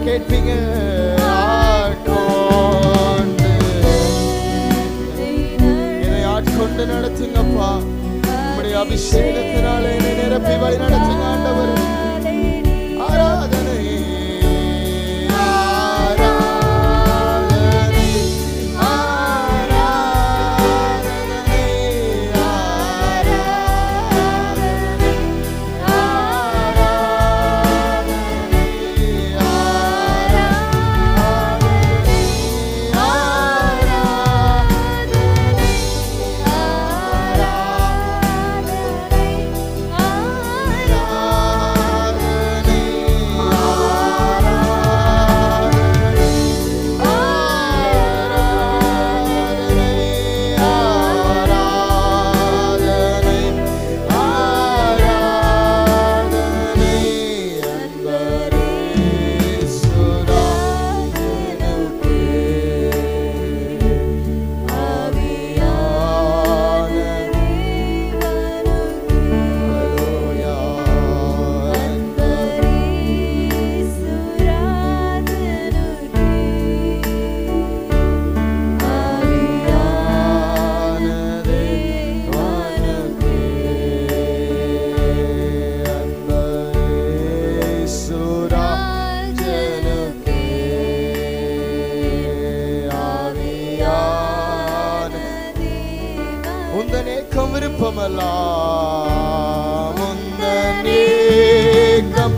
கேட்பீங்க. ஆட்கொண்டு என்னை ஆட்கொண்டு நடத்துங்கப்பா. உம்முடைய அபிஷேகத்தினாலே என்னை நிரப்பி வழி நடத்துங்க ஆண்டவர். ஆராதனை விருப்பமெல்லாம் உந்தன் ஏக்கம்